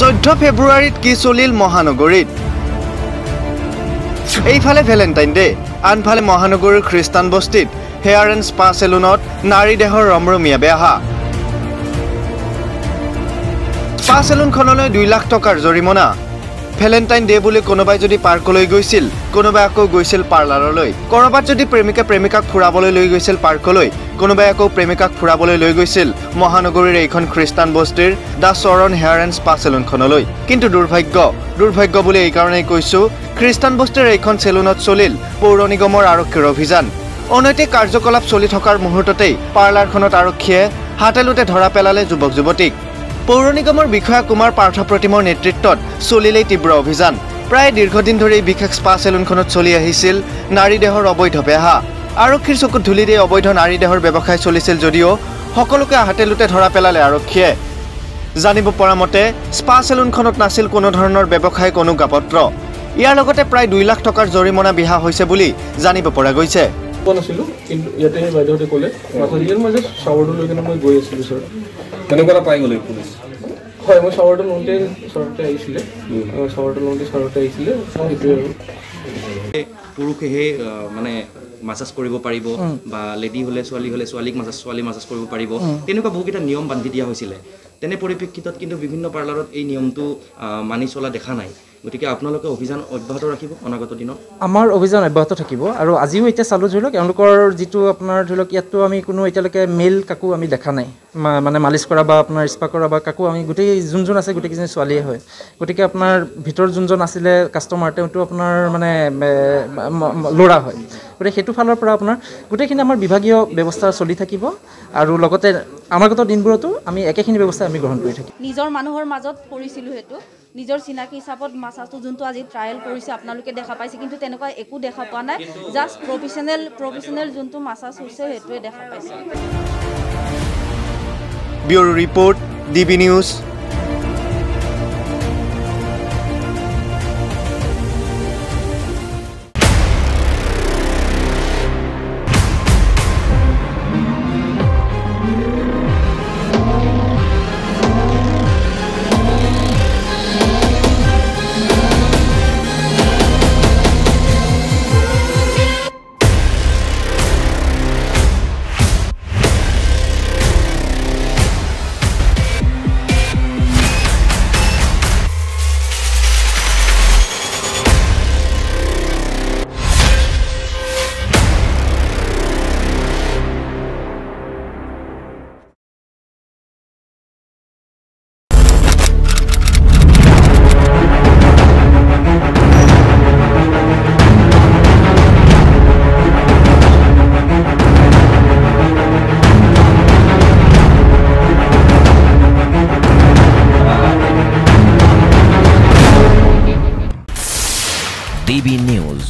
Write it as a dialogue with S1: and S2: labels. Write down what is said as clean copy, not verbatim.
S1: 14 ফেব্ৰুৱাৰীত কি চলিল মহানগৰীত এইফালে ভেলেণ্টাইন ডে আনফালে মহানগৰীৰ খ্ৰীষ্টান বস্তিত হেয়াৰ এণ্ড স্পা সেলুনত নাৰী দেহৰ ৰমৰমীয়া বেহা স্পা সেলুনখনলৈ 2 লাখ টকাৰ জৰিমনা ভেলেণ্টাইন ডে বুলি কোনোবাই যদি পাৰ্কলৈ গৈছিল কোনোবাই আকৌ গৈছিল পাৰ্লাৰলৈ কৰবাত যদি প্ৰেমিকাক ফুৰাবলৈ লৈ গৈছিল পাৰ্কলৈ কোনোবাই আকৌ প্ৰেমিকাক ফুৰাবলৈ লৈ গৈছিল মহানগৰীৰ এইখন খ্ৰীষ্টান বস্তিৰ দা চৰণ হেয়াৰ এণ্ড স্পা সেলুনখনলৈ কিন্তু দুৰ্ভাগ্য বুলি এই কাৰণেই কৈছো খ্ৰীষ্টান বস্তিৰ এইখন সেলুনত চলিল পৌৰ নিগমৰ আৰক্ষীৰ অভিযান অনৈতিক কাৰ্যকলাপ চলি থকাৰ মুহূৰ্ততেই পাৰ্লাৰখনত আৰক্ষীয়ে হাতেলুতে ধৰা পেলালে যুৱক যুৱতীক পৌৰ নিগমৰ বিষয়া কুমাৰ পাৰ্থপ্ৰতিমৰ নেতৃত্বত চলিলে তীব্ৰ অভিযান প্ৰায় দীৰ্ঘদিন ধৰি বিশেষ স্পা সেলুনখনত চলি আহিছিল নাৰী দেহৰ অবৈধ বেহা আৰক্ষীৰ চকুত ধুলি দিয়ে অবৈধ নাৰী দেহৰ ব্যৱসায় চলিছিল যদিও সকলোকে হাতেলুতে ধৰা পেলালে আৰক্ষীয়ে জানিব পৰা মতে স্পা সেলুনখনত নাছিল কোনো ধৰণৰ ব্যৱসায় কোনো গাপত্ৰ ইয়াৰ লগতে প্ৰায় 2 লাখ টকাৰ জৰিমনা বিহা হৈছে বুলি জানিব পৰা গৈছে
S2: নাছিলো কিন্তু ইয়াতে বাইদেউতে ক'লে মাথাৰিয়েল মই যে শাৱাৰটো লৈ কিনে মই গৈ আছিলোঁ সৰ
S3: তেনেকুৱা পাই গ'লে পুলিচ
S2: হয় মই শাৱাৰটো লওঁতে সৰতে আহিছিলে শাৱাৰটো লওঁতে সৰতে আহিছিলে সেইটোৱে আৰু
S4: পুৰুষেহে মানে মাসাজ কৰিব পাৰিব বা লেডি হলে ছোৱালীক মাসাজ কৰিব পাৰিব তেনেকুৱা বহুকেইটা নিয়ম বান্ধি দিয়া হৈছিলে তেনে পৰিপ্ৰেক্ষিতত কিন্তু বিভিন্ন পাৰ্লাৰত এই নিয়মটো মানি চলা দেখা নাই গতিকে আপোনালোকে অভিযান অব্যাহত ৰাখিব অনাগত দিনত
S5: আমাৰ অভিযান অব্যাহত থাকিব আৰু আজিও এতিয়া চালু ধৰি লওক তেওঁলোকৰ যিটো আপোনাৰ ধৰি লওক ইয়াতো আমি কোনো এতিয়ালৈকে মেল কাকো আমি দেখা নাই মানে মালিচ কৰা বা আপোনাৰ স্পা কৰা বা কাকো আমি গোটেই যোনজন আছে গোটেইকেইজনী ছোৱালীয়ে হয় গতিকে আপোনাৰ ভিতৰ যোনজন আছিলে কাষ্টমাৰ তেওঁটো আপোনাৰ মানে ল'ৰা হয় গতিকে সেইটো ফালৰ পৰা আপোনাৰ গোটেইখিনি আমাৰ বিভাগীয় ব্যৱস্থা চলি থাকিব আৰু লগতে অনাগত দিনবোৰতো আমি একেখিনি ব্যৱস্থা আমি গ্ৰহণ কৰি থাকিম
S6: নিজৰ মানুহৰ মাজত কৰিছিলোঁ হেতু নিজৰ চিনাকি হিচাপত মাসাজটো যোনটো আজি ট্ৰায়েল কৰিছে আপোনালোকে দেখা পাইছে কিন্তু তেনেকুৱা একো দেখা পোৱা নাই জাষ্ট প্ৰফেশনেল যোনটো মাসাজ হৈছে হেতুৱে দেখা পাইছে
S1: bureau report DB news
S7: DB News.